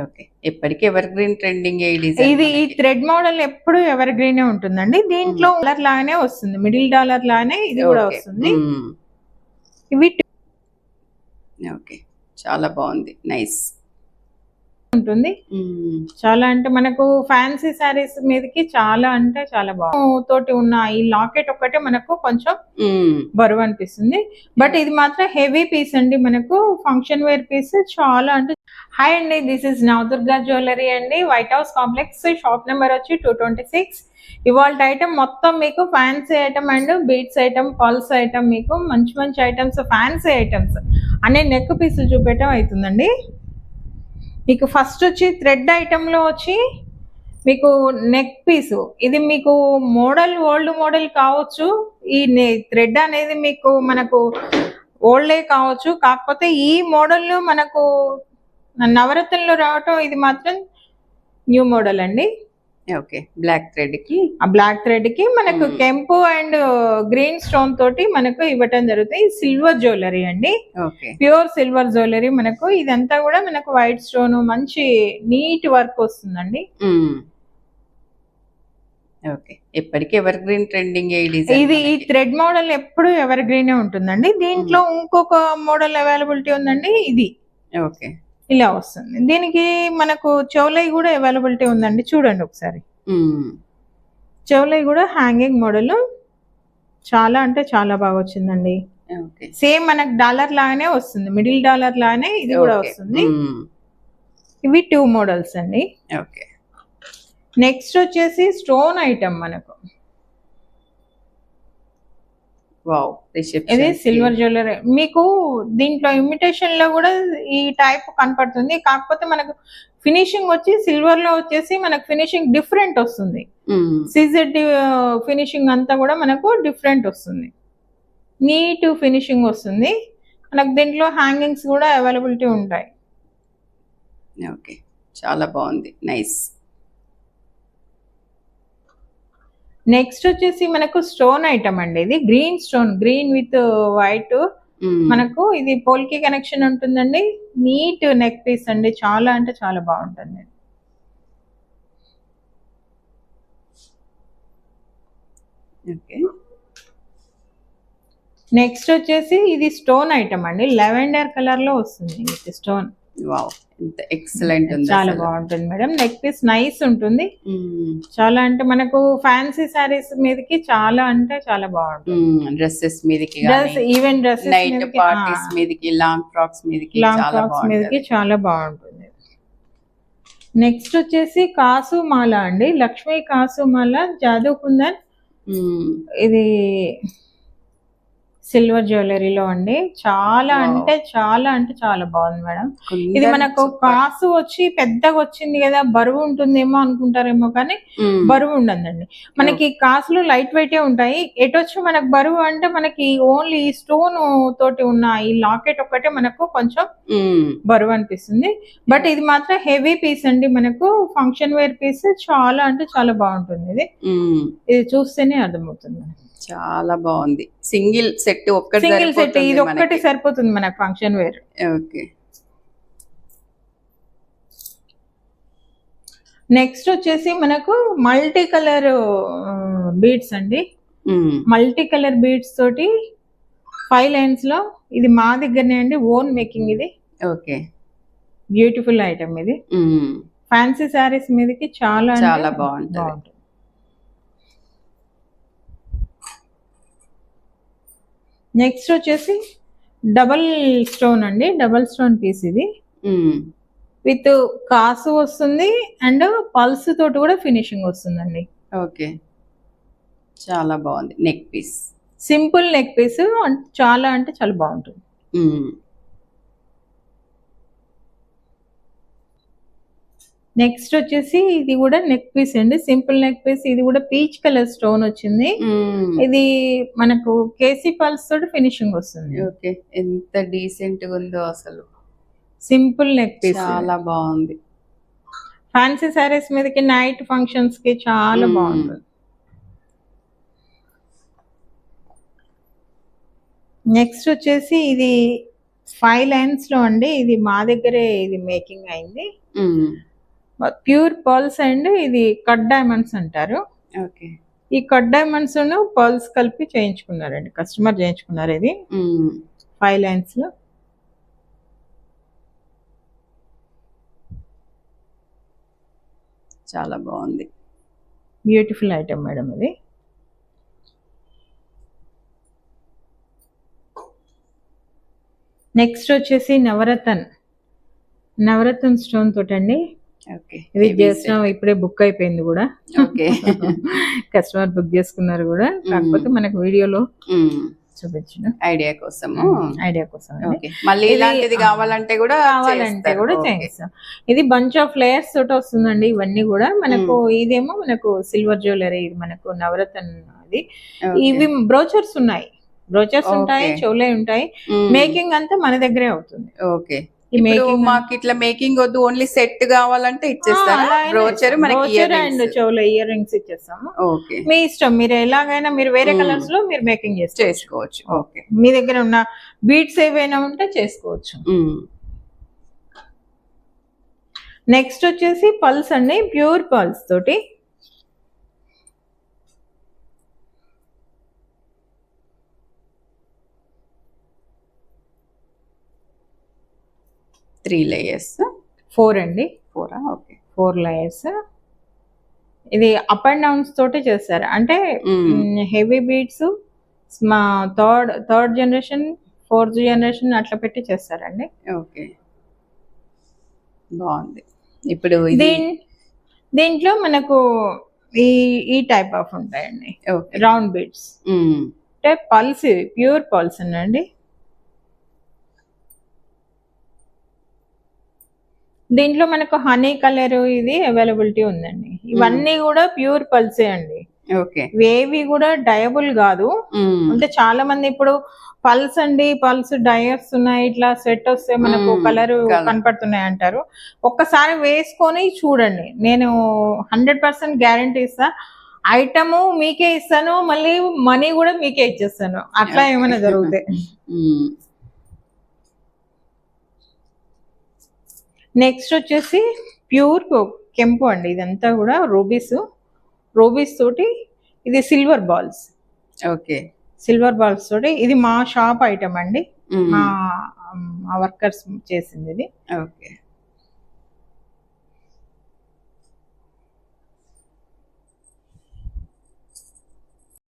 Okay. ఎప్పటికి ever green trending ఈ design. ఇది ఈ థ్రెడ్ మోడల్ ఎప్పుడు ఎవర్ గ్రీన్ ఉంటుందండి. దీంట్లో డాలర్ లాగానే వస్తుంది, మిడిల్ డాలర్ లాగానే ఇది కూడా వస్తుంది. ఇవి ఓకే, చాలా బాగుంది, నైస్ ఉంటుంది. చాలా అంటే మనకు ఫ్యాన్సీ శారీస్ మీదకి చాలా అంటే చాలా బాగుంది. తోటి ఉన్న ఈ లాకెట్ ఒక్కటే మనకు కొంచెం బరువు అనిపిస్తుంది, బట్ ఇది మాత్రం హెవీ పీస్ అండి, మనకు ఫంక్షన్ వేర్ పీస్ చాలా అంటే. హాయ్ అండి, దిస్ ఇస్ నవదుర్గా జ్యువెలరీ అండి, white house complex, shop number వచ్చి 226. ఇవాళ ఐటమ్ మొత్తం మీకు fancy item and beads item, pearls item, మీకు మంచి మంచి ఐటమ్స్, ఫ్యాన్సీ ఐటమ్స్ అనే నెక్ పీసులు చూపెట్టడం అవుతుందండి. మీకు ఫస్ట్ వచ్చి థ్రెడ్ ఐటెంలో వచ్చి మీకు నెక్ పీసు, ఇది మీకు మోడల్ ఓల్డ్ మోడల్ కావచ్చు, ఈ థ్రెడ్ అనేది మీకు మనకు ఓల్డే కావచ్చు, కాకపోతే ఈ మోడల్లో మనకు నవరత్నంలో రావటం ఇది మాత్రం న్యూ మోడల్ అండి. ఓకే, బ్లాక్ థ్రెడ్ కి, ఆ బ్లాక్ థ్రెడ్ కి మనకు కెంపు అండ్ గ్రీన్ స్టోన్ తోటి మనకు ఇవ్వటం జరుగుతుంది. సిల్వర్ జ్యువెలరీ అండి, ప్యూర్ సిల్వర్ జ్యువెలరీ. మనకు ఇదంతా కూడా మనకు వైట్ స్టోన్, మంచి నీట్ వర్క్ వస్తుందండి. ఓకే, ఎప్పటికి ఎవర్ గ్రీన్ ట్రెండింగ్ ఈ డిజైన్. ఇది ఈ థ్రెడ్ మోడల్ ఎప్పుడు ఎవర్ గ్రీన్ ఉంటుందండి. దీంట్లో ఇంకొక మోడల్ అవైలబిలిటీ ఉందండి, ఇది ఓకే ఇలా వస్తుంది. దీనికి మనకు చెవులై కూడా అవైలబిలిటీ ఉందండి, చూడండి ఒకసారి. చెవులై కూడా హ్యాంగింగ్ మోడల్ చాలా అంటే చాలా బాగా వచ్చిందండి. సేమ్ మనకు డాలర్ లాగానే వస్తుంది, మిడిల్ డాలర్ లాగానే ఇది కూడా వస్తుంది. ఇవి 2 మోడల్స్ అండి. ఓకే, నెక్స్ట్ వచ్చేసి స్టోన్ ఐటమ్ మనకు. ఇది సిల్వర్ జ్యువెలరీ. మీకు దీంట్లో ఇమిటేషన్ లో కూడా ఈ టైప్ కనపడుతుంది, కాకపోతే మనకు ఫినిషింగ్ వచ్చి సిల్వర్ లో వచ్చేసి మనకు ఫినిషింగ్ డిఫరెంట్ వస్తుంది. సిజెడ్ ఫినిషింగ్ అంతా కూడా మనకు డిఫరెంట్ వస్తుంది, నీట్ ఫినిషింగ్ వస్తుంది. మనకు దీంట్లో హ్యాంగింగ్స్ కూడా అవైలబిలిటీ ఉంటాయి. ఓకే, చాలా బాగుంది, నైస్. నెక్స్ట్ వచ్చేసి మనకు స్టోన్ ఐటమ్ అండి, ఇది green stone, green with white. మనకు ఇది పోల్కి కనెక్షన్ ఉంటుందండి, నీట్ నెక్ పీస్ అండి, చాలా అంటే చాలా బాగుంటుంది. నెక్స్ట్ వచ్చేసి ఇది స్టోన్ ఐటమ్ అండి, లెవెండర్ కలర్ లో వస్తుంది విత్ స్టోన్. ఎక్సలెంట్ ఉంది, చాలా బాగుంటుంది మేడం. నెక్ పీస్ నైస్ ఉంటుంది, చాలా అంటే మనకు ఫ్యాన్సీ సారీస్ మీదకి చాలా అంటే చాలా బాగుంటుంది. డ్రెస్సెస్ మీదకి, ఈవెన్ డ్రెస్సెస్ నైట్ పార్టీస్ మీదకి, లాంగ్ ఫ్రాక్స్ మీదకి, చాలా బాగుంటుంది. నెక్స్ట్ వచ్చేసి కాసు మాల అండి, లక్ష్మీ కాసు మాల, జాదూ కుందన్. ఇది సిల్వర్ జ్యువెలరీలో అండి, చాలా అంటే చాలా బాగుంది మేడం. ఇది మనకు కాసు వచ్చి పెద్దగా వచ్చింది కదా, బరువు ఉంటుందేమో అనుకుంటారేమో, కానీ బరువు ఉండదండి. మనకి కాసులు లైట్ వెయిటే ఉంటాయి. ఎటొచ్చి మనకు బరువు అంటే మనకి ఓన్లీ ఈ స్టోన్ తోటి ఉన్న ఈ లాకెట్ ఒక్కటే మనకు కొంచెం బరువు అనిపిస్తుంది, బట్ ఇది మాత్రం హెవీ పీస్ అండి, మనకు ఫంక్షన్ వేర్ పీస్, చాలా అంటే చాలా బాగుంటుంది. ఇది చూస్తేనే అర్థమవుతుంది, చాలా బాగుంది. సింగిల్ సెట్ ఇది ఒక్కటి సరిపోతుంది మనకు ఫంక్షన్ వేర్. ఓకే, నెక్స్ట్ వచ్చేసి మనకు మల్టీ కలర్ బీడ్స్ అండి, మల్టీ కలర్ బీడ్స్ తోటి 5 లైన్స్ లో. ఇది మా దగ్గరనే అండి, ఓన్ మేకింగ్ ఇది. ఓకే, బ్యూటిఫుల్ ఐటమ్ ఇది, ఫ్యాన్సీ శారీస్ మీదకి చాలా బాగుంటుంది. నెక్స్ట్ వచ్చేసి డబల్ స్టోన్ అండి, డబల్ స్టోన్ పీస్ ఇది, విత్ కాసు వస్తుంది అండ్ పల్స్ తోటి కూడా ఫినిషింగ్ వస్తుందండి. ఓకే, చాలా బాగుంది. Neck piece simple neck piece, చాలా అంటే చాలా బాగుంటుంది. నెక్స్ట్ వచ్చేసి ఇది కూడా నెక్ పీస్ అండి, సింపుల్ నెక్ పీస్. ఇది కూడా పీచ్ కలర్ స్టోన్ వచ్చింది. ఇది మనకు కేసీ పల్స్ తోటి ఫినిషింగ్ వస్తుంది. ఓకే, ఎంత డీసెంట్ గా ఉందో అసలు. సింపుల్ నెక్ పీస్, చాలా బాగుంది. ఫ్యాన్సీ సారీస్ మీదకి, నైట్ ఫంక్షన్స్ కి చాలా బాగుంటుంది. నెక్స్ట్ వచ్చేసి ఇది 5 లైన్స్ లో అండి, ఇది మా దగ్గరే ఇది మేకింగ్ అయింది. ప్యూర్ పర్ల్స్ అండ్ ఇది కట్ డైమండ్స్ అంటారు. ఓకే. ఈ కట్ డైమండ్స్ పర్ల్స్ కలిపి చేయించుకున్నారండి, కస్టమర్ చేయించుకున్నారు. ఇది 5 లైన్స్ లో చాలా బాగుంది, బ్యూటిఫుల్ ఐటమ్ మేడం ఇది. నెక్స్ట్ వచ్చేసి నవరత్న స్టోన్ తోటండి. ఇది చేసిన ఇప్పుడే బుక్ అయిపోయింది కూడా. కస్టమర్ బుక్ చేసుకున్నారు కూడా, కాకపోతే మనకు వీడియోలో చూపించిన ఐడియా కోసం మళ్ళీ ఇలాంటిది కావాలంటే కూడా చేయిస్తాం. ఇది బంచ్ ఆఫ్ లేయర్స్ తోటి వస్తుందండి. ఇవన్నీ కూడా మనకు ఇదేమో మనకు సిల్వర్ జ్యువెలరీ, ఇది మనకు నవరత్న. అది ఇవి బ్రోచర్స్ ఉంటాయి, చెవులే ఉంటాయి. మేకింగ్ అంతా మన దగ్గరే అవుతుంది. ఓకే. మాకు ఇట్లా మేకింగ్ వద్దు, ఓన్లీ సెట్ కావాలంటే ఇచ్చేస్తాను. బ్రోచర్ అండ్ చెవుల ఇయర్ రింగ్స్ ఇచ్చేస్తాము. ఓకే, మీ ఇష్టం, మీరు ఎలాగైనా మీరు వేరే కలర్స్ లో మీరు మేకింగ్ చేసుకోవచ్చు. ఓకే, మీ దగ్గర ఉన్న బీడ్స్ ఏవైనా ఉంటే చేసుకోవచ్చు. నెక్స్ట్ వచ్చేసి పల్స్ అండి, ప్యూర్ పల్స్ తోటి. త్రీ లేయర్స్, 4 అండి. 4. Okay, 4 layers. ఇది అప్ అండ్ డౌన్స్ తోటి చేస్తారు, అంటే heavy beads third generation, 4th generation అట్లా పెట్టి చేస్తారండి. ఓకే, బాగుంది. ఇప్పుడు దీంట్లో మనకు ఈ టైప్ ఆఫ్ ఉంటాయండి, రౌండ్ బీడ్స్. అంటే పల్స్, ప్యూర్ పల్స్ అండి. దీంట్లో మనకు హనీ కలర్ ఇది అవైలబిలిటీ ఉందండి. ఇవన్నీ కూడా ప్యూర్ పల్సే అండి. ఏవి కూడా డయబుల్ కాదు. అంటే చాలా మంది ఇప్పుడు పల్స్ డయర్స్ ఉన్నాయి, ఇట్లా సెట్ వస్తే మనకు కలర్ కనపడుతున్నాయి అంటారు. ఒక్కసారి వేసుకొని చూడండి, నేను 100% గ్యారంటీ ఇస్తా. ఐటమ్ మీకే ఇస్తాను, మళ్ళీ మనీ కూడా మీకే ఇచ్చేస్తాను, అట్లా ఏమైనా జరుగుతాయి. నెక్స్ట్ వచ్చేసి ప్యూర్ కెంపు అండి. ఇదంతా కూడా రూబీస్ తోటి. ఇది silver balls. Okay, silver balls తోటి. ఇది మా షాప్ ఐటమ్ అండి, మా వర్కర్స్ చేసింది ఇది. ఓకే.